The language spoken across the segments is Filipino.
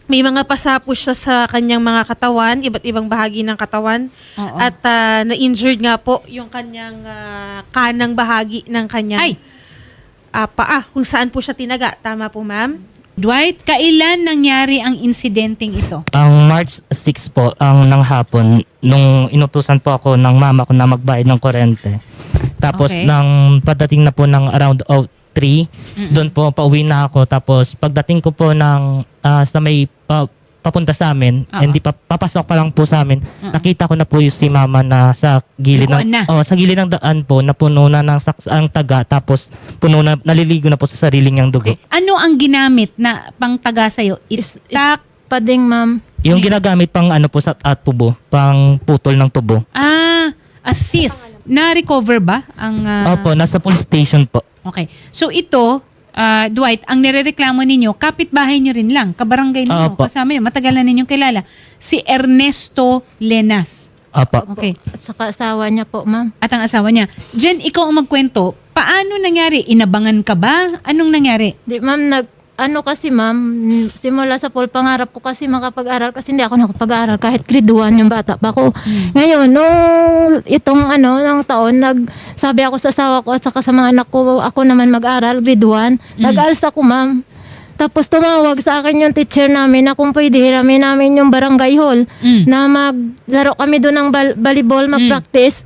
may mga pasa po siya sa kanyang mga katawan, iba't ibang bahagi ng katawan. Oo. At na-injured nga po yung kanyang kanang bahagi ng kanyang paa, kung saan po siya tinaga. Tama po, ma'am? Dwight, kailan nangyari ang insidenteng ito? Ang March 6 po, ang ng hapon, nung inutusan po ako ng mama ko na magbayad ng kuryente. Tapos Okay. nang pagdating na po ng around 3, doon po pauwi na ako. Tapos pagdating ko po ng sa may papunta sa amin, Oo. hindi papasok pa lang po sa amin, nakita ko na po yung si mama na sa gilid Duguan na. sa gilid ng daan po, na puno na ng ang taga, tapos puno na, naliligo na po sa sarili niyang dugo. Okay. Ano ang ginamit na pangtaga sa'yo? Itak? Pading, ma'am. Yung ginagamit pang ano po sa tubo, pang putol ng tubo. A scythe. Na-recover ba? Ang, Opo, nasa police station po. Okay. So ito, Dwight, ang nirereklamo ninyo, kapitbahay nyo rin lang, kabarangay ninyo, Opo. kasama nyo, matagal na ninyong kilala, si Ernesto Lenas. Opo. Okay. At saka asawa niya po, ma'am. At ang asawa niya. Jen, ikaw ang magkwento. Paano nangyari? Inabangan ka ba? Anong nangyari? Di, ma'am, kasi ma'am, simula sa pool, pangarap ko kasi makapag-aral kasi hindi ako nakapag-aral kahit grade 1 yung bata pa ako. Ngayon, nung ng taon, sabi ako sa asawa ko at saka sa mga anak ko, ako naman mag-aral, grade 1. Nag-ALS ako, ma'am. Tapos tumawag sa akin yung teacher namin na kung pwede hiramin namin yung barangay hall na maglaro kami doon ng volleyball, mag-practice.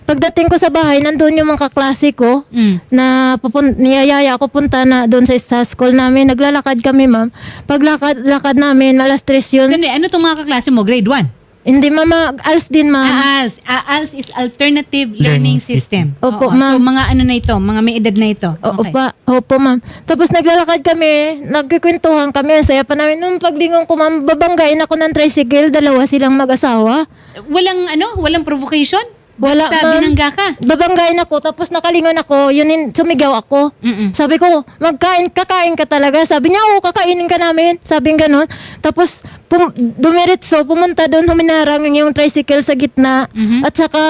Pagdating ko sa bahay, nandun yung mga kaklase ko na niyayaya ako punta na doon sa school namin. Naglalakad kami, ma'am. Paglakad namin, alas 3 yun. Sandi, ano itong mga kaklase mo? Grade 1? Hindi, mama, ALS din, ma'am. ALS. ALS is Alternative Learning Learning System. Opo, Oo. ma'am. So, mga ano na ito? Mga may edad na ito? Opo, ma'am. Tapos naglalakad kami, nagkikwentuhan kami, ang saya pa namin. Nung paglingon ko, ma'am, babanggain ako ng tricycle, dalawa silang mag-asawa. Walang provocation? Wala, Basta ma'am. binangga ka? Babanggain ako, tapos nakalingon ako, sumigaw ako. Sabi ko, kakain ka talaga. Sabi niya, oo, kakainin ka namin. Sabi nga ganun. Tapos, dumiritso, pumunta doon, huminarang yung tricycle sa gitna. At saka,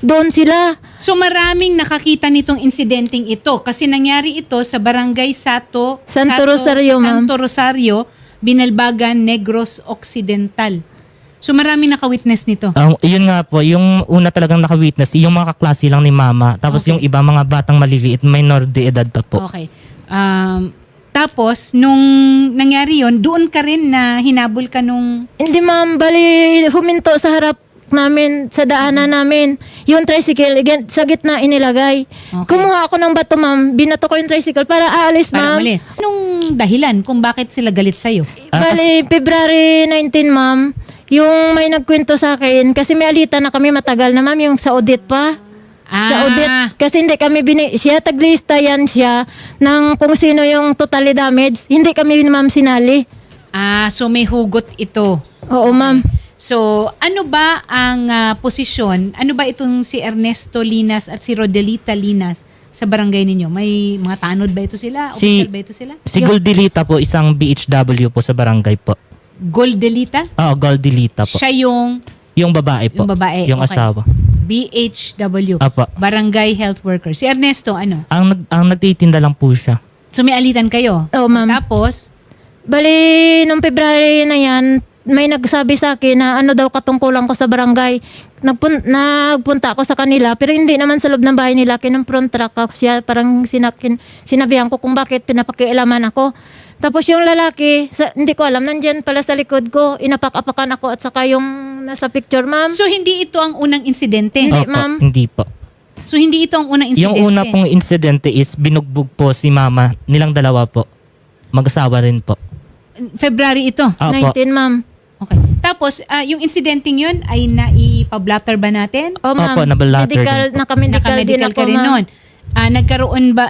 doon sila. So maraming nakakita nitong insidenteng ito kasi nangyari ito sa Barangay Santo Rosario, ma'am. Santo Rosario, Binalbagan, Negros Occidental. So maraming nakawitness nito. Yun nga po, yung una talagang nakawitness, yung mga kaklase lang ni mama. Tapos yung iba, mga batang maliliit, minor de edad pa po. Okay. Tapos, nung nangyari yon, doon ka rin na hinabol ka nung... Hindi, ma'am, bali huminto sa harap namin, sa daanan namin. Yung tricycle, sa gitna inilagay. Okay. Kumuha ako ng bato, ma'am. Binato ko yung tricycle para aalis, Para ma'am. malis. Anong dahilan kung bakit sila galit sa'yo? Bali, February 19, ma'am, yung may nagkwento sa akin, kasi may alita na kami matagal na, ma'am, yung sa audit pa. Sa audit, kasi hindi kami siya, taglista yan siya ng kung sino yung totally damage. Hindi kami, ma'am, sinali. So may hugot ito. Oo, ma'am. So, ano ba ang posisyon? Ano ba itong si Ernesto Linas at si Rodelita Linas sa barangay ninyo? May mga tanod ba ito sila? Official ba ito sila? Si Goldelita po, isang BHW po sa barangay po. Goldelita? Goldelita po. Siya Yung babae po. yung babae. Yung Okay. asawa. BHW. Apa. Barangay Health Worker. Si Ernesto, ano? Ang nagtitinda lang po siya. So, may alitan kayo? Oo, ma'am. Tapos, Bali, nung February na yan, may nagsabi sa akin na ano daw katungkulan ko sa barangay. Nagpunta ako sa kanila, pero hindi naman sa loob ng bahay nila. Kinumpront truck ako siya, parang sinabihan ko kung bakit pinapakialaman ako. Tapos yung lalaki, hindi ko alam, nandyan pala sa likod ko, inapak-apakan ako at saka yung nasa picture, ma'am. so hindi ito ang unang insidente? Hindi, Opo, ma'am. Hindi po. So, hindi ito ang unang insidente? Yung una pong insidente is binugbog po si mama, nilang dalawa po. Mag-asawa rin po. February ito? Opo. 19, ma'am. Okay. Tapos, yung incidenteng yun ay naipablatter ba natin? Oh, ma'am. Opo, naka-medical Naka-medical din Naka-medical ako, ka rin ma'am. nun.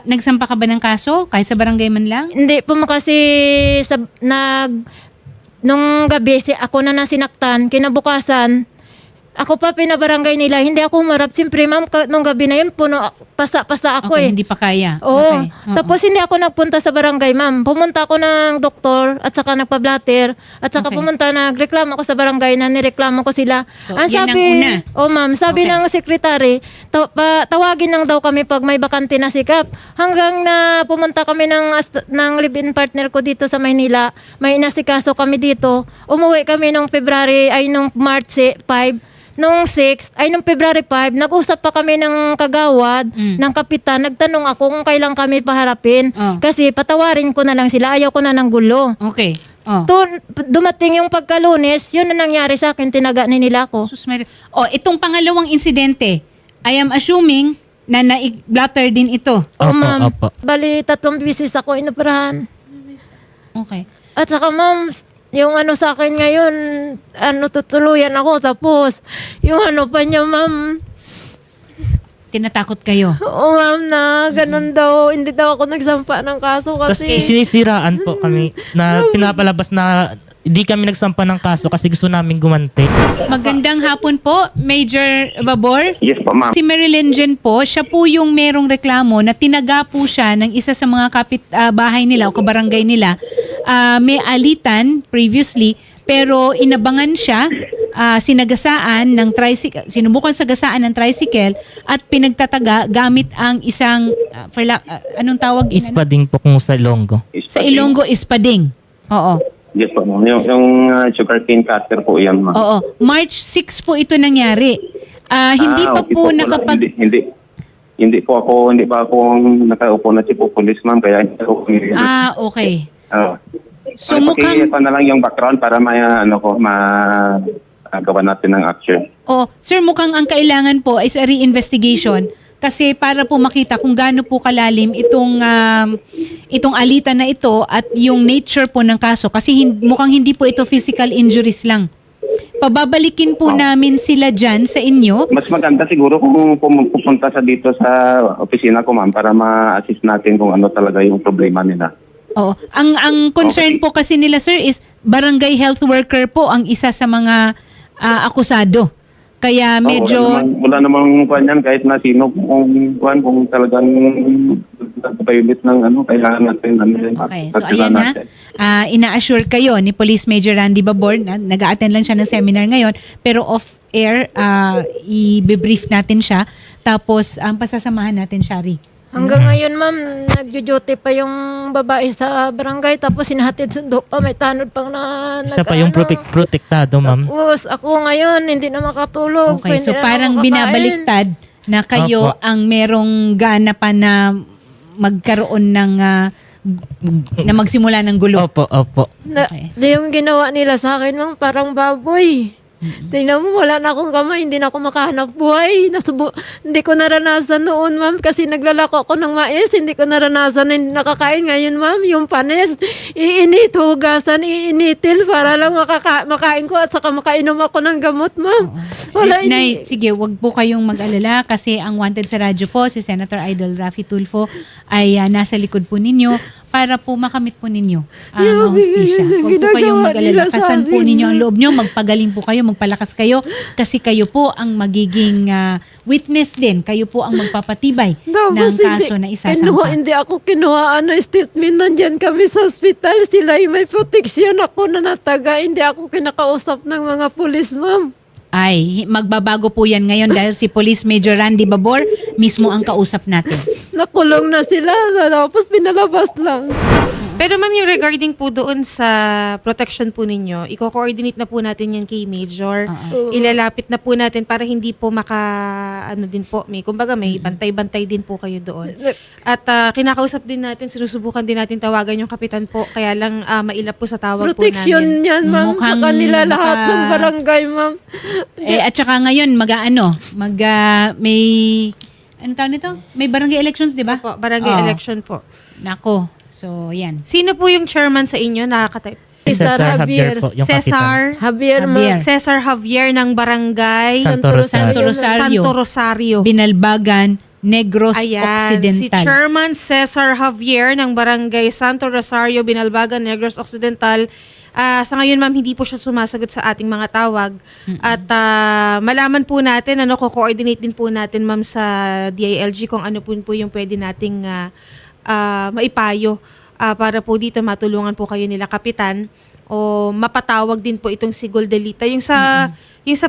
Nagsampa ka ba ng kaso? Kahit sa barangay man lang? Hindi po kasi nung gabi, ako na nasinaktan, kinabukasan, ako pa pinabarangay nila, hindi ako humarap. Siyempre, ma'am, nung gabi na yun, pasa-pasa ako Okay, eh. hindi pa kaya. Oo. Okay. Oo. Tapos hindi ako nagpunta sa barangay, ma'am. Pumunta ako ng doktor at saka nagpa-blatter at saka Okay. nagreklamo ako sa barangay na nireklamo ko sila. So, yan ang una. Oh, ma'am, sabi Okay. ng sekretary, tawagin lang daw kami pag may bakante na sikap. Hanggang na pumunta kami ng live-in partner ko dito sa Maynila, may inasikaso kami dito. Umuwi kami nung March 5. Nung February 5, nag-usap pa kami ng kagawad, ng kapitan. Nagtanong ako kung kailan kami paharapin. Oh. Kasi patawarin ko na lang sila. Ayaw ko na ng gulo. Okay. Oh. Dumating yung pagkalunes, yun na nangyari sa akin. Tinaganin nila ako. Sus Maria. Oh, itong pangalawang insidente, I am assuming na na-blatter din ito. Oo, ma'am. Opo. Bali, 3 bisis ako inoperahan. Okay. At saka, ma'am, yung sa akin ngayon, tutuluyan ako. Tapos, yung pa niya, ma'am, Tinatakot kayo. oo, ma'am, na ganun daw. Hindi daw ako nagsampa ng kaso Tapos kasi... sinisiraan po kami na pinapalabas na hindi kami nagsampa ng kaso kasi gusto namin gumanti. Magandang hapon po, Major Babor. Yes po, ma'am. Si Marilyn Jen po, siya po yung merong reklamo na tinaga po siya ng isa sa mga bahay nila o kabarangay nila. May alitan previously, pero inabangan siya, sinagasaan ng tricycle, sinubukan sagasaan ng tricycle at pinagtataga gamit ang isang, anong tawag? Ispading po kung sa Ilonggo. Sa Ilonggo, ispading. Oo. Yes po, ma'am. Yung sugarcane cutter po yan, ma'am. Oo. March 6 po ito nangyari. Hindi pa okay po Wala, nakapag... Hindi pa ako nakaupo na si police, ma'am. Kaya hindi ako Okay. So So, mukhang... pa na lang yung background para magawa natin ng action. Oh, sir, mukhang ang kailangan po is a reinvestigation kasi para po makita kung gaano po kalalim itong alitan na ito at yung nature po ng kaso kasi mukhang hindi po ito physical injuries lang. Pababalikin po namin sila dyan sa inyo. Mas maganda siguro kung pupunta dito sa opisina ko, ma'am, para ma-assist natin kung ano talaga yung problema nila. Oo. Ang concern po kasi nila, sir, is barangay health worker po ang isa sa mga akusado. Kaya medyo... Wala namang kuwan yan kahit na sino kung talagang nagpapayulit ng kailangan natin. Okay, so ayan na. Ina-assure kayo ni Police Major Randy Babor na nag-a-attend lang siya ng seminar ngayon pero off-air, i-brief natin siya. Tapos, pasasamahan natin, Shari. Hanggang ngayon, ma'am, nagjo-duty pa yung babae sa barangay. Tapos sinahatid sundo pa. May tanod pang na... Siya pa yung protektado, ma'am. Tapos ako ngayon, hindi na makatulog. Okay, hindi so na parang makakain. binabaliktad na kayo Opo. ang merong gana pa na magkaroon ng na magsimula ng gulo. Opo. Okay. Yung ginawa nila sa akin, ma'am, parang baboy. Tingnan mo, wala na akong kamay, hindi na ako makahanap buhay. Hindi ko naranasan noon, ma'am, kasi naglalako ako ng mais, hindi ko naranasan na hindi nakakain. Ngayon, ma'am, yung panes, hugasan, iinitil para lang makain ko at saka makainom ako ng gamot, ma'am. Nay, sige, wag po kayong mag-alala kasi ang wanted sa radyo po, si Senator Idol Raffy Tulfo, ay nasa likod po ninyo para po makamit po ninyo ang hustisya. Huwag po kayong mag-alala. Kasan po ninyo ang loob nyo, magpagaling po kayo, magpalakas kayo kasi kayo po ang magiging witness din. Kayo po ang magpapatibay ng kaso na isasampa. Hindi ako kinuha statement. Nandyan kami sa hospital. Sila may protection ako na nataga. Hindi ako kinakausap ng mga pulis, ma'am. Ay, magbabago po yan ngayon dahil si Police Major Randy Babor mismo ang kausap natin. Nakulong na sila. Tapos pinalabas lang. Pero ma'am, yung regarding po doon sa protection po ninyo, i-coordinate na po natin yan kay Major. Ilalapit na po natin para hindi po kumbaga may bantay-bantay din po kayo doon. At kinakausap din natin, sinusubukan din natin tawagan yung kapitan po, kaya lang mailap po sa tawag Protection po namin. yan, ma'am. Mukhang Sa kanila lahat sa barangay, ma'am. At saka ngayon, may, ano tawag nito? May barangay elections, di ba? Po, barangay election po. Nako. So, yan. Sino po yung chairman sa inyo? Nakaka-type. Cesar Javier. po, yung kapitan. Javier, ma'am. Cesar Javier ng barangay Santo Rosario. Santo Rosario. Santo Rosario. Binalbagan Negros Ayan, si Occidental. Chairman Cesar Javier ng Barangay Santo Rosario, Binalbagan, Negros Occidental. Sa ngayon, ma'am, hindi po siya sumasagot sa ating mga tawag. At malaman po natin, ko-coordinate din po natin, ma'am, sa DILG kung ano po yung pwede nating maipayo para po dito matulungan po kayo nila, Kapitan, o mapatawag din po itong si Goldelita. Yung sa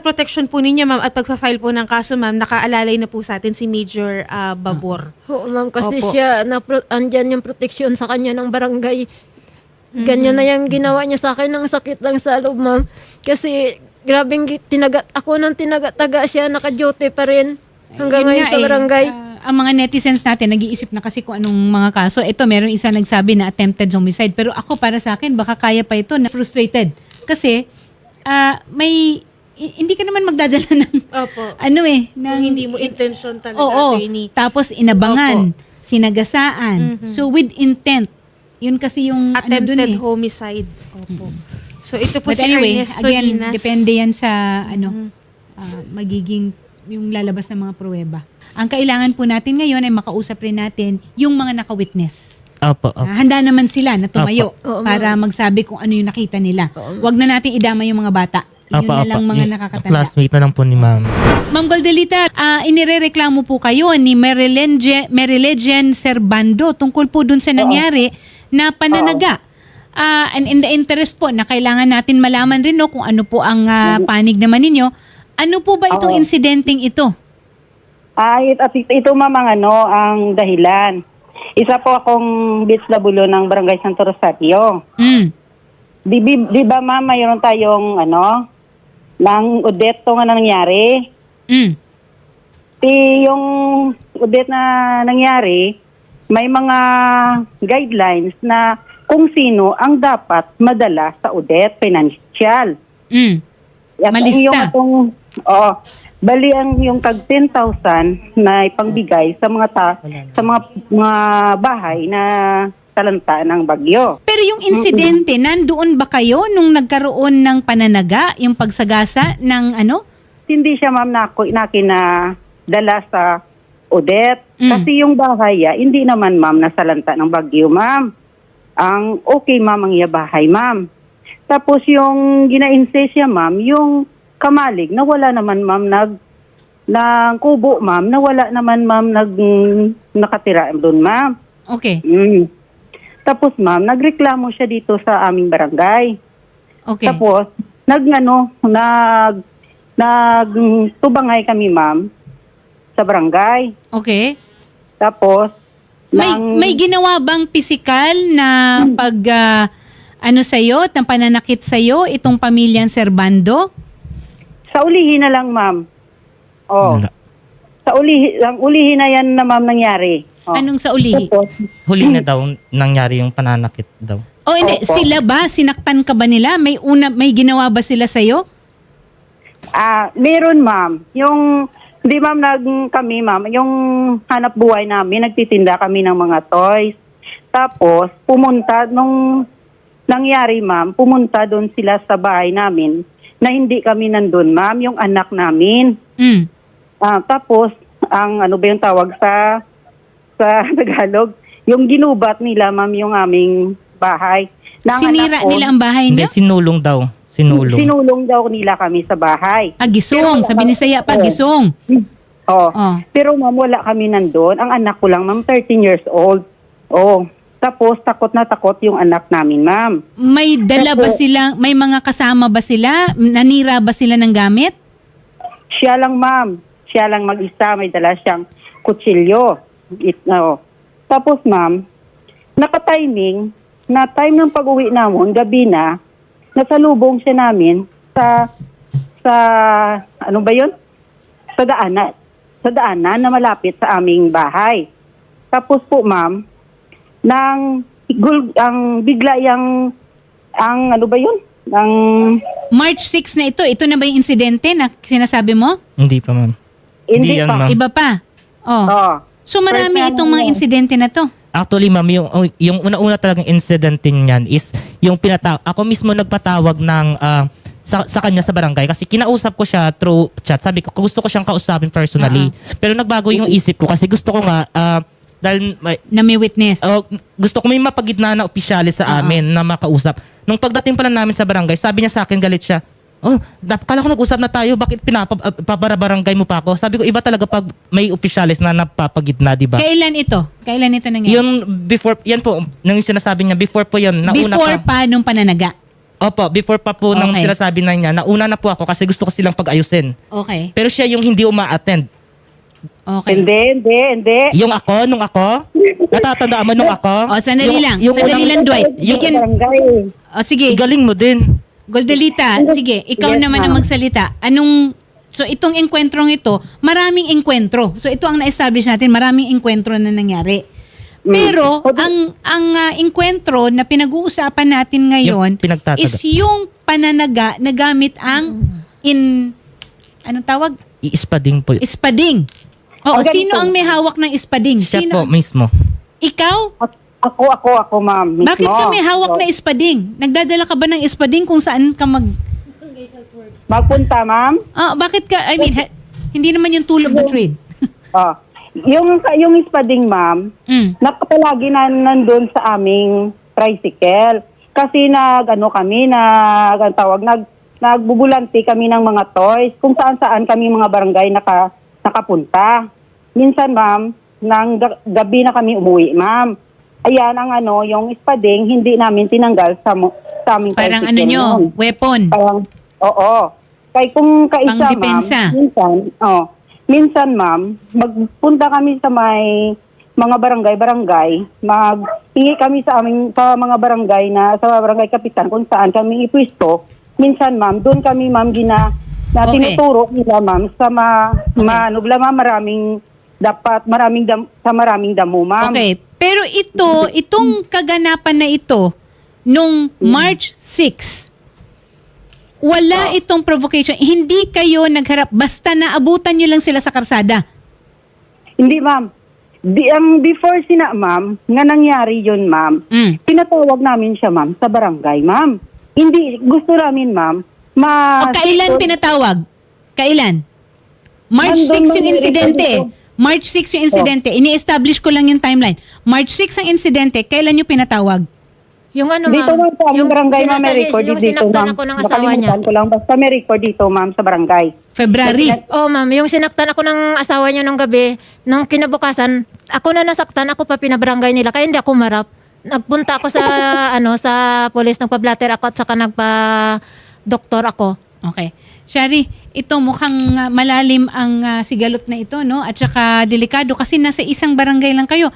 protection po ninyo, ma'am, at pagpa-file po ng kaso, ma'am, nakaalalay na po sa atin si Major Babor. Oo, ma'am, kasi Opo. siya, andyan yung proteksyon sa kanya ng barangay. Ganyan na yung ginawa niya sa akin, ng sakit lang sa loob, ma'am. Kasi, grabing ako nang tinaga-taga siya, naka-duty pa rin. Hanggang Yun ngayon nga sa barangay. ang mga netizens natin, nag-iisip na kasi kung anong mga kaso. Ito, meron isa nagsabi na attempted homicide. Pero ako, para sa akin, baka kaya pa ito na frustrated. Kasi, hindi ka naman magdadala ng, Opo. ng, Hindi mo intention talaga, Oo. attorney. Tapos inabangan, sinagasaan. So with intent. Yun kasi yung Attempted ano dun eh. homicide. Opo. So ito po But si anyway, Ernesto again, Dinas. depende yan sa magiging yung lalabas ng mga pruweba. Ang kailangan po natin ngayon ay makausap rin natin yung mga naka-witness. Opo. Handa naman sila na tumayo Opo. para magsabi kung ano yung nakita nila. Huwag na natin idama yung mga bata. Yun na lang mga Yung nakakatanda. classmate na lang po ni ma'am. Ma'am Goldelita, inirereklamo po kayo ni Merilejen Serbando tungkol po dun sa nangyari na pananaga. And in the interest po na kailangan natin malaman rin kung ano po ang panig naman ninyo. Ano po ba itong insidenteng ito? Ito mamang ang dahilan. Isa po akong beach labulo ng Barangay Santo Rosario. Di ba ma'am, mayroon tayong ng Odette nga nangyari. Yung Odette na nangyari, may mga guidelines na kung sino ang dapat madala sa Odette financial. Malista. Bali yung tag 10,000 na ipangbigay sa mga bahay na talanta ng bagyo. Pero yung insidente, nandoon ba kayo nung nagkaroon ng pananaga, yung pagsagasa ng Hindi siya ma'am dala sa Odette. Kasi yung bahay, hindi naman ma'am nasalanta ng bagyo ma'am. Ang okay ma'am ang iya bahay ma'am. Tapos yung gina-insist siya ma'am, yung kamalig na wala naman ma'am ng kubo ma'am, na wala naman ma'am nakatira doon ma'am. Okay. Tapos ma'am, nagreklamo siya dito sa aming barangay. Okay. Tapos nagtubangay kami ma'am sa barangay. Okay. Tapos May ginawa bang pisikal na pag sa'yo, ng pananakit sa'yo, itong pamilyang Serbando? sa ulihin na lang ma'am. Wala. Ang ulihin na yan na ma'am nangyari. Anong sa ulihi? Tapos, Huli na daw nangyari yung pananakit daw. O hindi, Opo. sila ba? Sinaktan ka ba nila? May ginawa ba sila sa'yo? meron ma'am. Hindi ma'am, kami ma'am, yung hanap buhay namin, nagtitinda kami ng mga toys. Tapos, nung nangyari ma'am, pumunta doon sila sa bahay namin na hindi kami nandun ma'am, yung anak namin. Tapos, ang yung tawag sa Tagalog, yung ginubat nila ma'am yung aming bahay. Na ang Sinira anak ko, nila ang bahay Hindi, niyo? sinulong daw. Sinulong. Sinulong daw nila kami sa bahay. Gisong. Sabi ni Saya pa, gisong. Oh. Oh. Pero ma'am, wala kami nandun. Ang anak ko lang ma'am, 13 years old. Tapos takot na takot yung anak namin ma'am. May dala ba sila, may mga kasama ba sila? Nanira ba sila ng gamit? Siya lang ma'am. Siya lang mag-isa. May dala siyang kutsilyo. Tapos ma'am, naka-timing na time ng pag-uwi namon, gabi na, nasalubong siya namin sa daanan na malapit sa aming bahay. Tapos po ma'am, March 6 na ito. Ito na ba yung insidente na sinasabi mo? Hindi pa, ma'am. Hindi yan, pa. ma'am. Iba pa? Oh. So marami First itong mga insidente na to. Actually, ma'am, yung una-una talagang incident niyan is yung ako mismo nagpatawag ng sa kanya sa barangay kasi kinausap ko siya through chat. Sabi ko gusto ko siyang kausapin personally. Pero nagbago yung isip ko kasi gusto ko nga dahil Na may witness. gusto ko may mapagitna na opisyalis sa amin na makausap. Nung pagdating pala namin sa barangay, sabi niya sa akin, galit siya. Oh, kala ko nag-usap na tayo, bakit pinapabarabarangay mo pa ako? Sabi ko, iba talaga pag may opisyalis na napapagitna, di ba? Kailan ito? Kailan ito nangyari? Yun, before, yan po, nang sinasabi niya, before po yun, nauna Before pa nung pananaga. Opo, before pa po nang Okay. sinasabi na niya, nauna na po ako kasi gusto ko silang pag-ayusin. Okay. Pero siya yung hindi uma-attend. Okay. Hindi. Yung ako, nung ako, natatandaan mo nung ako? O, sandali lang. Yung Sandali lang, Dwight. yung- Bigyan, Barangay. o, sige. Galing mo din. Goldelita, sige. Ikaw Yes, naman ang ma'am. magsalita. So, itong engkwentrong ito, maraming engkwentro. So, ito ang na-establish natin, maraming engkwentro na nangyari. Pero, ang engkwentro na pinag-uusapan natin ngayon Yung pinagtataga. is yung pananaga na gamit ang anong tawag? Iispading po. Espading. Oo, Ganito. sino ang may hawak ng espading? Siya Sino? po mismo. Ikaw? Ako, ma'am. Mismo. Bakit ka may hawak na espading? Nagdadala ka ba ng espading kung saan ka Magpunta, ma'am. bakit ka, hindi naman yung tool of the trade. Oh. Yung ispading, ma'am, Mm. nakapalagi na nandun sa aming tricycle. Kasi nagbubulanti kami ng mga toys kung saan kami mga barangay nakapunta. Minsan, ma'am, gabi na kami umuwi, ma'am. Ayan yung ispading, hindi namin tinanggal sa aming Parang tricycle. nyo, ma'am. weapon. Parang, oo. Kaya kung kaisa, Pangdepensa. ma'am, minsan, ma'am, magpunta kami sa may mga barangay, maghingi kami sa mga barangay sa barangay kapitan kung saan kami ipwisto. Minsan, ma'am, doon kami, ma'am, Okay. tinuturo nila, ma'am, sa maraming damo, ma'am. Okay. Pero itong kaganapan na ito, nung March 6, wala itong provocation. Hindi kayo nagharap. Basta naabutan nyo lang sila sa karsada. Hindi, ma'am. Ang before ma'am, nga nangyari yun, ma'am, Mm. tinatawag namin siya, ma'am, sa barangay, ma'am. Hindi, gusto namin, ma'am, O kailan pinatawag? Kailan? March Nandun 6 yung nung insidente. record March 6 yung insidente. Ini-establish ko lang yung timeline. March 6 ang insidente. Kailan nyo pinatawag? Yung ano, dito, ma'am, sa aming barangay, ma'am, may record yung dito, sinaktan ma'am. ako ng asawa niya. Nakalimutan ko lang, basta may record dito, ma'am, sa barangay. February. Oh, ma'am, yung sinaktan ako ng asawa niya nung gabi, nung kinabukasan, ako na nasaktan, ako pa pinabarangay nila, kaya hindi ako marap. Nagpunta ako sa sa police, nagpa-blatter ako at saka nagpa-doktor ako. Okay. Shari, ito mukhang malalim ang sigalot na ito, no? At saka delikado kasi nasa isang barangay lang kayo.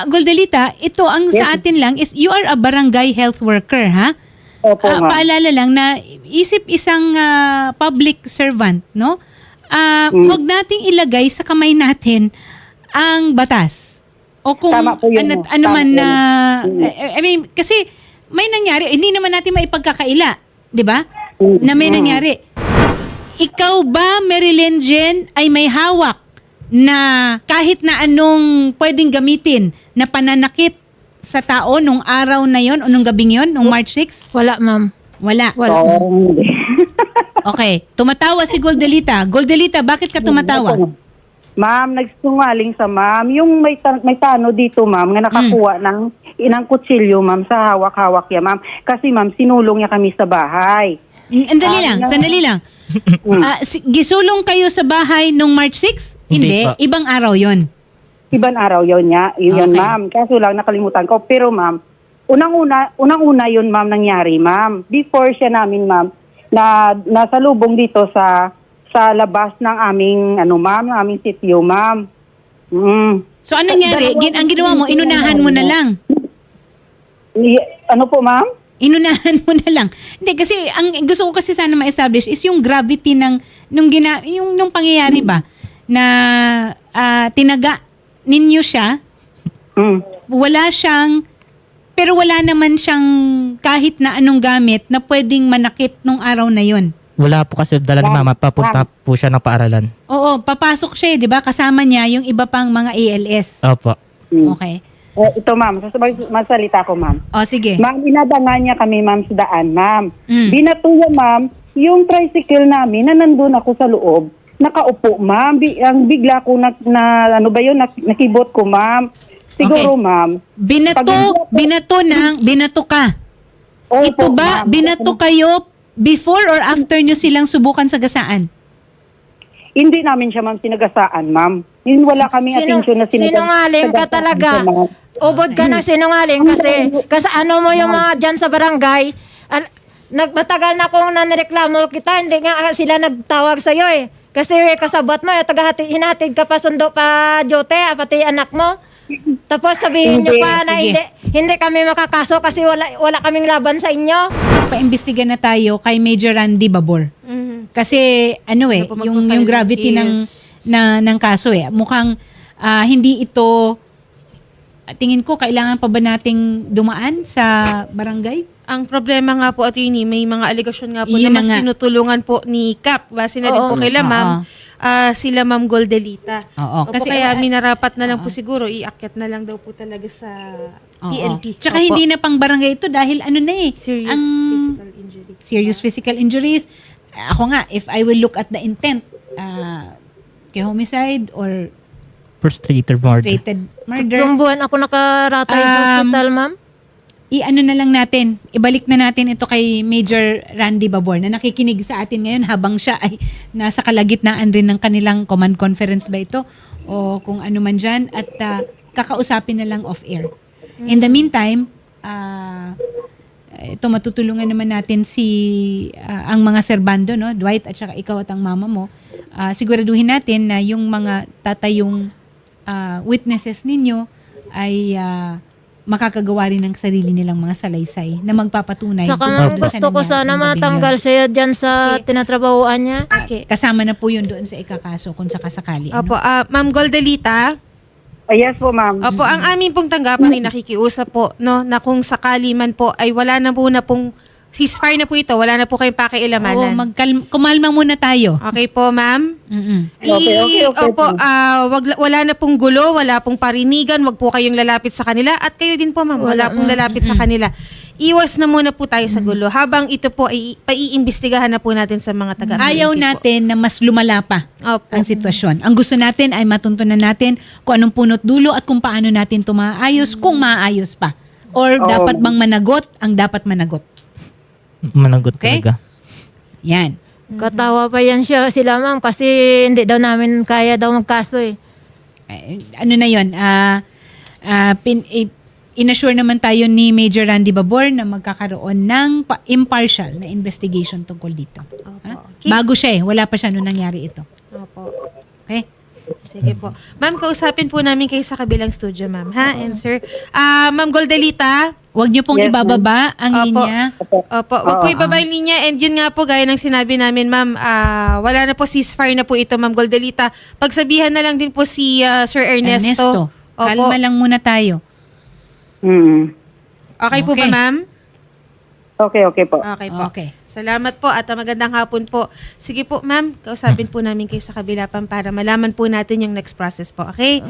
Goldelita, ito ang sa atin lang is you are a barangay health worker, ha? Opo, ma'am. Paalala lang na isip isang public servant, no? Huwag nating ilagay sa kamay natin ang batas. O kung Tama po yun, ano, no? ano Tama man po na yun. I mean, kasi may nangyari, hindi naman natin maipagkakaila, 'di ba? Na may nangyari. Ikaw ba, Marilyn Jen, ay may hawak na kahit na anong pwedeng gamitin na pananakit sa tao nung araw na yon o nung gabing yon, nung March 6? Wala, ma'am. Wala. Wala. Hindi. Okay. Tumatawa si Goldelita. Goldelita, bakit ka tumatawa? Ma'am, nagsungaling sa ma'am. Yung may tano dito, ma'am, nga nakakuha ng inang kutsilyo, ma'am, sa hawak-hawak niya, ma'am. Kasi, ma'am, sinulong niya kami sa bahay. Sandali lang. Gisulong kayo sa bahay nung March 6? Hindi pa. Ibang araw yon. Ibang araw yun niya. Yun, Okay. ma'am. Kaso lang, nakalimutan ko. Pero, ma'am, unang-una yun, ma'am, nangyari, ma'am. Before siya namin, ma'am, na nasa lubong dito sa labas ng aming, ma'am, ng aming sitio, ma'am. So, anong nangyari? Ang ginawa mo, inunahan mo na lang. Ano po, ma'am? Inunahan mo na lang. Hindi, kasi ang gusto ko kasi sana ma-establish is yung gravity ng nung pangyayari ba na tinaga ninyo siya, pero wala naman siyang kahit na anong gamit na pwedeng manakit nung araw na yon. Wala po kasi dala ni mama, papunta po siya ng paaralan. Oo, papasok siya, 'di ba? Kasama niya yung iba pang mga ALS. Opo. Okay. Ito, ma'am. Masalita ko, ma'am. O, sige. Ma'am, inadangan niya kami, ma'am, sa daan, ma'am. Mm. Binatuya, ma'am, yung tricycle namin na nandun ako sa loob, nakaupo, ma'am. Ang bigla ko ano ba yun, nakibot ko, ma'am. Siguro, Okay. ma'am. Binato ka. Opo, Ito ba, ma'am. binato kayo before or after nyo silang subukan sa gasaan? Hindi namin siya, ma'am, sinagasaan, ma'am. Wala kaming atensyon na sinungaling ka talaga. siya, ma'am. Ubod ka ng sinungaling kasi ano mo yung mga dyan sa barangay, nagmatagal na kung nanireklamo kita, hindi nga sila nagtawag sa'yo eh. Kasi kasabot mo, hinatid ka pa sundo pa jote, pati anak mo. Tapos sabihin nyo pa na Sige. hindi kami makakaso kasi wala kaming laban sa inyo. Paimbestiga na tayo kay Major Randy Babor. Kasi ano Ano po yung magpa-file gravity is- ng kaso mukhang hindi ito tingin ko kailangan pa ba nating dumaan sa barangay? Ang problema nga po, attorney, may mga aligasyon nga po Yun na na mas nga. tinutulungan po ni Cap. Base na rin po kila ma'am, sila ma'am Goldelita. Oo, Kasi kasi, kaya minarapat na lang po siguro, iakyat na lang daw po talaga sa PNP. Tsaka Opo. hindi na pang barangay ito dahil ano na Serious physical injury. serious physical injuries. Ako nga, if I will look at the intent, kay homicide or Frustrated murder. frustrated murder, Tatlong buwan ako nakaratay sa hospital, ma'am. i-ano na lang natin, ibalik na natin ito kay Major Randy Babor na nakikinig sa atin ngayon habang siya ay nasa kalagitnaan rin ng kanilang command conference ba ito o kung ano man dyan at kakausapin na lang off-air. In the meantime, ito matutulungan naman natin ang mga serbando, no? Dwight at saka ikaw at ang mama mo. Siguraduhin natin na yung mga tatayong witnesses ninyo ay makakagawa rin ng sarili nilang mga salaysay na magpapatunay. Saka doon ma'am, sa gusto ko nangyari sana ng gabing matanggal yun. siya dyan sa tinatrabahuan niya. Okay. Kasama na po yun doon sa ikakaso kung sakasakali. Ano? Opo, ma'am Goldelita. Yes po, ma'am. Opo, ang amin pong tanggapan ay nakikiusap po, no, na kung sakali man po ay wala na pong ceasefire na po ito, wala na po kayong Oo, pakialamanan. kumalma muna tayo. Okay po, ma'am? Mm-mm. Okay Opo, po. wala na pong gulo, wala pong parinigan, wag po kayong lalapit sa kanila at kayo din po, ma'am, wala pong lalapit sa kanila. Iwas na muna po tayo sa gulo habang ito po ay paiimbestigahan na po natin sa mga taga Ayaw PNP po. natin na mas lumala pa Opo. ang sitwasyon. Ang gusto natin ay matuntunan natin kung anong punot dulo at kung paano natin ito maayos, kung maayos pa. Or dapat bang managot ang dapat managot. Managot Okay? talaga. Yan. Katawa pa yan sila ma'am kasi hindi daw namin kaya daw magkaso eh. Ano na yun, inassure naman tayo ni Major Randy Babor na magkakaroon ng impartial na investigation tungkol dito. Ha? Okay. Bago siya wala pa siya nung nangyari ito. Opo. Okay? Sige po. Ma'am, kausapin po namin kayo sa kabilang studio, ma'am. Ha? And sir, ma'am Goldelita. Huwag niyo pong Yes, ibababa ang Opo. linya. Opo. Wag po ibaba yung linya. And yun nga po, gaya ng sinabi namin, ma'am, wala na po ceasefire na po ito, ma'am Goldelita. Pagsabihan na lang din po si Sir Ernesto. Opo. Kalma lang muna tayo. Okay po ba, Okay. ma'am? Okay po. Okay po. Okay. Salamat po at magandang hapon po. Sige po, ma'am, kausapin po namin kayo sa kabila para malaman po natin yung next process po. Okay?